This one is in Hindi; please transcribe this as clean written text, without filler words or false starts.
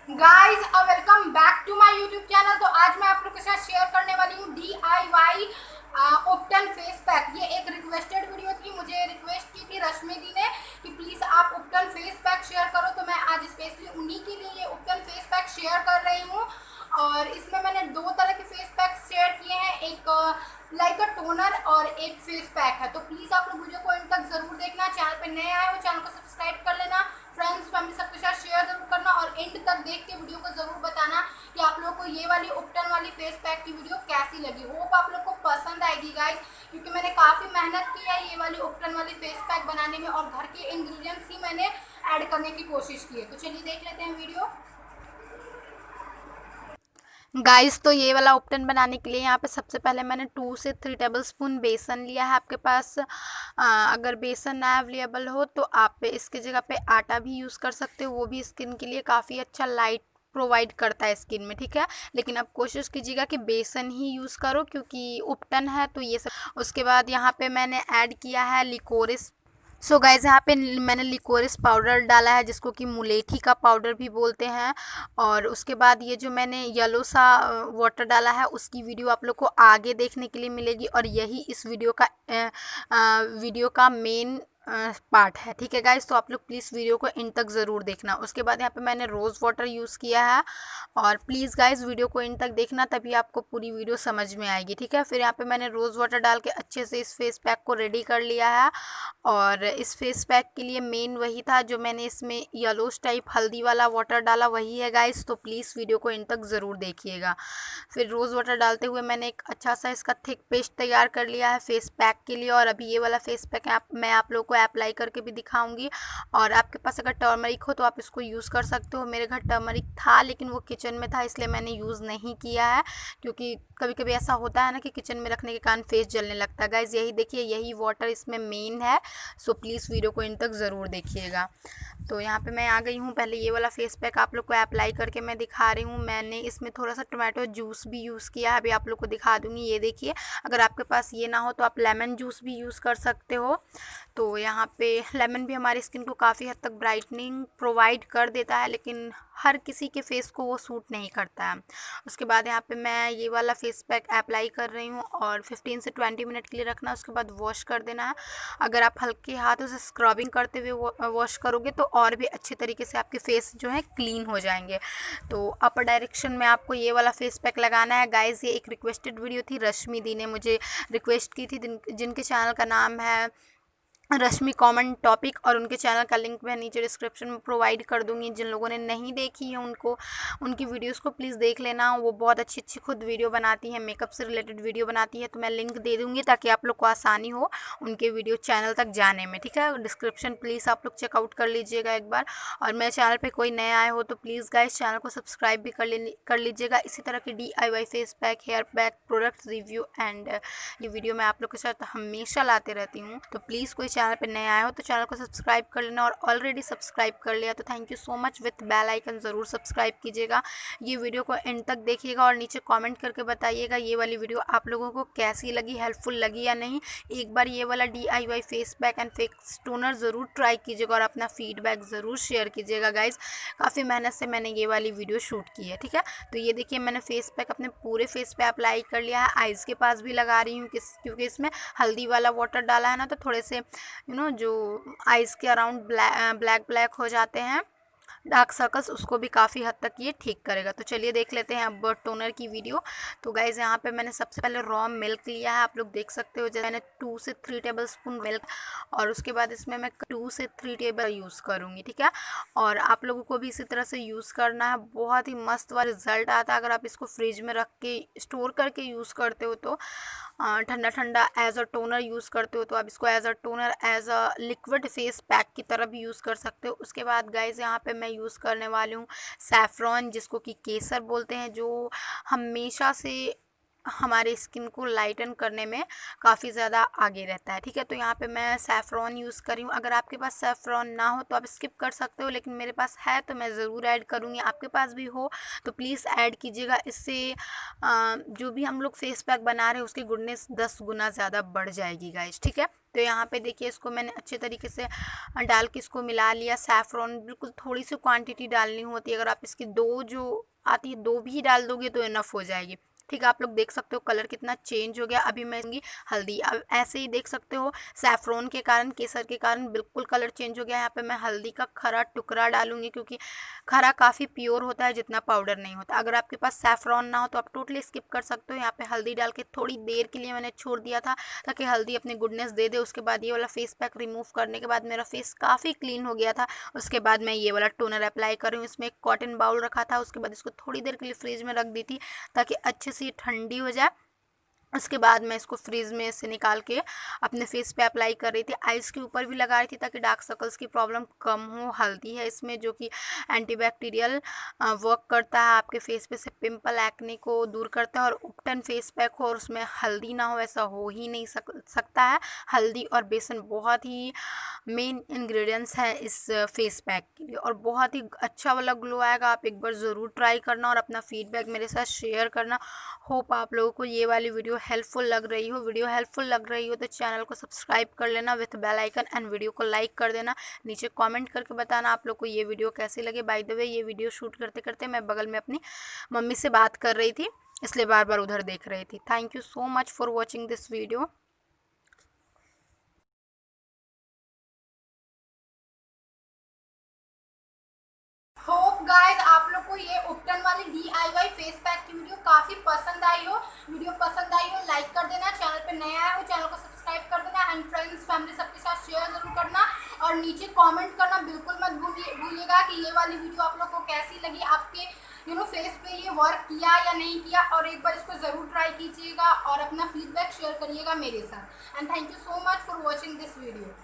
Guys welcome back to my YouTube channel. तो आज मैं आप लोग के साथ शेयर करने वाली हूँ DIY उपटन फेस पैक। ये एक रिक्वेस्टेड वीडियो थी, मुझे रिक्वेस्ट की थी रश्मि दी ने कि प्लीज़ आप उपटन फेस पैक शेयर करो, तो मैं आज स्पेशली उन्हीं के लिए ये उपटन फेस पैक शेयर कर रही हूँ। और इसमें मैंने दो तरह के फेस पैक शेयर किए हैं, एक लाइक अ टोनर और एक फेस पैक है। तो प्लीज़ आप लोग वीडियो को इन तक ज़रूर देखना। चैनल पे नए आए हो चैनल को सब्सक्राइब कर लेना, फ्रेंड्स फैमिली सबके साथ शेयर जरूर करना और एंड तक देख के वीडियो को जरूर बताना कि आप लोगों को ये वाली उपटन वाली फेस पैक की वीडियो कैसी लगी। होप आप लोग को पसंद आएगी गाइस, क्योंकि मैंने काफ़ी मेहनत की है ये वाली उपटन वाली फेस पैक बनाने में और घर के इंग्रेडिएंट्स ही मैंने ऐड करने की कोशिश की है। तो चलिए देख लेते हैं वीडियो। गाइस तो ये वाला उपटन बनाने के लिए यहाँ पे सबसे पहले मैंने 2 से 3 टेबलस्पून बेसन लिया है। आपके पास अगर बेसन ना अवेलेबल हो तो आप इसकी जगह पे आटा भी यूज़ कर सकते हो, वो भी स्किन के लिए काफ़ी अच्छा लाइट प्रोवाइड करता है स्किन में, ठीक है। लेकिन अब कोशिश कीजिएगा कि बेसन ही यूज़ करो क्योंकि उपटन है तो ये सब। उसके बाद यहाँ पे मैंने ऐड किया है लिकोरिस। सो गाइज यहाँ पे मैंने लिकोरिस पाउडर डाला है जिसको कि मुलेठी का पाउडर भी बोलते हैं। और उसके बाद ये जो मैंने येलो सा वाटर डाला है उसकी वीडियो आप लोग को आगे देखने के लिए मिलेगी और यही इस वीडियो का मेन पार्ट है, ठीक है गाइस। तो आप लोग प्लीज़ वीडियो को इन तक ज़रूर देखना। उसके बाद यहाँ पे मैंने रोज़ वाटर यूज़ किया है और प्लीज़ गाइस वीडियो को इन तक देखना तभी आपको पूरी वीडियो समझ में आएगी, ठीक है। फिर यहाँ पे मैंने रोज़ वाटर डाल के अच्छे से इस फेस पैक को रेडी कर लिया है। और इस फेस पैक के लिए मेन वही था जो मैंने इसमें येलोस टाइप हल्दी वाला वाटर डाला, वही है गाइस। तो प्लीज़ वीडियो को इन तक ज़रूर देखिएगा। फिर रोज़ वाटर डालते हुए मैंने एक अच्छा सा इसका थिक पेस्ट तैयार कर लिया है फेस पैक के लिए। और अभी ये वाला फेस पैक मैं आप लोगों को अप्लाई करके भी दिखाऊंगी। और आपके पास अगर टर्मरिक हो तो आप इसको यूज़ कर सकते हो। मेरे घर टर्मरिक था लेकिन वो किचन में था इसलिए मैंने यूज़ नहीं किया है, क्योंकि कभी कभी ऐसा होता है ना कि किचन में रखने के कारण फेस जलने लगता है। गाइज यही देखिए, यही वाटर इसमें मेन है। सो प्लीज़ वीडियो को इन तक ज़रूर देखिएगा। तो यहाँ पे मैं आ गई हूँ, पहले ये वाला फेस पैक आप लोग को अप्लाई करके मैं दिखा रही हूँ। मैंने इसमें थोड़ा सा टोमेटो जूस भी यूज़ किया है, अभी आप लोग को दिखा दूँगी। ये देखिए, अगर आपके पास ये ना हो तो आप लेमन जूस भी यूज़ कर सकते हो। तो यहाँ पे लेमन भी हमारी स्किन को काफ़ी हद तक ब्राइटनिंग प्रोवाइड कर देता है, लेकिन हर किसी के फेस को वो सूट नहीं करता है। उसके बाद यहाँ पे मैं ये वाला फेस पैक अप्लाई कर रही हूँ और 15 से 20 मिनट के लिए रखना है। उसके बाद वॉश कर देना है। अगर आप हल्के हाथों से स्क्रबिंग करते हुए वॉश करोगे तो और भी अच्छे तरीके से आपके फेस जो है क्लीन हो जाएंगे। तो अपर डायरेक्शन में आपको ये वाला फेस पैक लगाना है। गाइज ये एक रिक्वेस्टेड वीडियो थी, रश्मि दी ने मुझे रिक्वेस्ट की थी, जिनके चैनल का नाम है रश्मि कॉमन टॉपिक, और उनके चैनल का लिंक मैं नीचे डिस्क्रिप्शन में प्रोवाइड कर दूंगी। जिन लोगों ने नहीं देखी है उनको उनकी वीडियोस को प्लीज़ देख लेना। वो बहुत अच्छी अच्छी खुद वीडियो बनाती है, मेकअप से रिलेटेड वीडियो बनाती है। तो मैं लिंक दे दूँगी ताकि आप लोग को आसानी हो उनके वीडियो चैनल तक जाने में, ठीक है। डिस्क्रिप्शन प्लीज़ आप लोग चेकआउट कर लीजिएगा एक बार। और मेरे चैनल पर कोई नए आए हो तो प्लीज़ गाइस चैनल को सब्सक्राइब भी कर लीजिएगा। इसी तरह की DIY face pack, hair pack, product review and ये वीडियो मैं आप लोग के साथ हमेशा लाते रहती हूँ। तो प्लीज़ कोई चैनल पे नया आया हो तो चैनल को सब्सक्राइब कर लेना, और ऑलरेडी सब्सक्राइब कर लिया तो thank you so much. With bell icon ज़रूर सब्सक्राइब कीजिएगा। ये वीडियो को एंड तक देखिएगा और नीचे कमेंट करके बताइएगा ये वाली वीडियो आप लोगों को कैसी लगी, हेल्पफुल लगी या नहीं। एक बार ये वाला DIY face pack and face toner ज़रूर ट्राई कीजिएगा और अपना फीडबैक ज़रूर शेयर कीजिएगा। गाइज काफ़ी मेहनत से मैंने ये वाली वीडियो शूट की है, ठीक है। तो ये देखिए, मैंने फेस पैक अपने पूरे फेस पे अप्लाई कर लिया है। आइज़ के पास भी लगा रही हूँ क्योंकि इसमें हल्दी वाला वाटर डाला है ना, तो थोड़े से जो आइज़ के अराउंड ब्लैक ब्लैक हो जाते हैं डार्क सर्कल्स, उसको भी काफ़ी हद तक ये ठीक करेगा। तो चलिए देख लेते हैं अब टोनर की वीडियो। तो गाइज़ यहाँ पे मैंने सबसे पहले रॉ मिल्क लिया है, आप लोग देख सकते हो। जैसे मैंने 2 से 3 टेबलस्पून मिल्क, और उसके बाद इसमें मैं 2 से 3 टेबल यूज़ करूँगी, ठीक है। और आप लोगों को भी इसी तरह से यूज़ करना है, बहुत ही मस्त वाला रिजल्ट आता है अगर आप इसको फ्रिज में रख के स्टोर करके यूज़ करते हो तो। ठंडा ठंडा एज अ टोनर यूज़ करते हो तो आप इसको as a toner, as a liquid face pack की तरह भी यूज़ कर सकते हो। उसके बाद गाइज़ यहाँ पे मैं यूज़ करने वाली हूँ सैफरॉन, जिसको कि केसर बोलते हैं, जो हमेशा से हमारे स्किन को लाइटन करने में काफ़ी ज़्यादा आगे रहता है। ठीक है, तो यहाँ पे मैं सैफ़्रॉन यूज़ कर रही हूँ। अगर आपके पास सैफ़्रॉन ना हो तो आप स्किप कर सकते हो, लेकिन मेरे पास है तो मैं ज़रूर ऐड करूँगी। आपके पास भी हो तो प्लीज़ ऐड कीजिएगा। इससे जो भी हम लोग फेस पैक बना रहे हैं उसकी गुडनेस 10 गुना ज़्यादा बढ़ जाएगी गाइज। ठीक है, तो यहाँ पे देखिए इसको मैंने अच्छे तरीके से डाल के इसको मिला लिया। सैफ़्रॉन बिल्कुल थोड़ी सी क्वांटिटी डालनी होती है। अगर आप इसकी 2 जो आती है 2 भी डाल दोगे तो इनफ हो जाएगी। ठीक है, आप लोग देख सकते हो कलर कितना चेंज हो गया। अभी मैं दूंगी हल्दी। अब ऐसे ही देख सकते हो सैफ़्रॉन के कारण, केसर के कारण बिल्कुल कलर चेंज हो गया। यहाँ पे मैं हल्दी का खरा टुकड़ा डालूंगी, क्योंकि खरा काफ़ी प्योर होता है, जितना पाउडर नहीं होता। अगर आपके पास सैफ़्रॉन ना हो तो आप टोटली स्किप कर सकते हो। यहाँ पे हल्दी डाल के थोड़ी देर के लिए मैंने छोड़ दिया था ताकि हल्दी अपनी गुडनेस दे दे। उसके बाद ये वाला फेस पैक रिमूव करने के बाद मेरा फेस काफ़ी क्लीन हो गया था। उसके बाद मैं ये वाला टोनर अप्लाई कर रही हूँ। इसमें एक कॉटन बाउल रखा था, उसके बाद इसको थोड़ी देर के लिए फ्रिज में रख दी थी ताकि अच्छे से ये ठंडी हो जाए। उसके बाद मैं इसको फ्रीज में से निकाल के अपने फेस पे अप्लाई कर रही थी। आइज़ के ऊपर भी लगा रही थी ताकि डार्क सर्कल्स की प्रॉब्लम कम हो। हल्दी है इसमें जो कि एंटीबैक्टीरियल वर्क करता है, आपके फेस पे से पिंपल एक्ने को दूर करता है। और उपटन फेस पैक हो और उसमें हल्दी ना हो, ऐसा हो ही नहीं सकता है। हल्दी और बेसन बहुत ही मेन इंग्रेडिएंट्स है इस फेस पैक के लिए, और बहुत ही अच्छा वाला ग्लो आएगा। आप एक बार ज़रूर ट्राई करना और अपना फीडबैक मेरे साथ शेयर करना। होप आप लोगों को ये वाली वीडियो हेल्पफुल लग रही हो। वीडियो हेल्पफुल लग रही हो तो चैनल को सब्सक्राइब कर लेना with bell icon, and video को लाइक कर देना। नीचे कमेंट करके बताना आप लोग को ये वीडियो कैसी लगी। बाय द वे, ये वीडियो शूट करते करते मैं बगल में अपनी मम्मी से बात कर रही थी, इसलिए बार बार उधर देख रही थी। Thank you so much for watching this video. Hope guys आप लोग को ये उपटन वाली DIY फेस पैक की वीडियो काफी पसंद आई हो। वीडियो पसंद आई हो लाइक कर देना, चैनल पे नया आया हो चैनल को सब्सक्राइब कर देना, एंड फ्रेंड्स फैमिली सबके साथ शेयर जरूर करना। और नीचे कमेंट करना बिल्कुल मत भूलिएगा कि ये वाली वीडियो आप लोग को कैसी लगी, आपके फेस पे ये वर्क किया या नहीं किया। और एक बार इसको जरूर ट्राई कीजिएगा और अपना फीडबैक शेयर करिएगा मेरे साथ। And thank you so much for watching this video.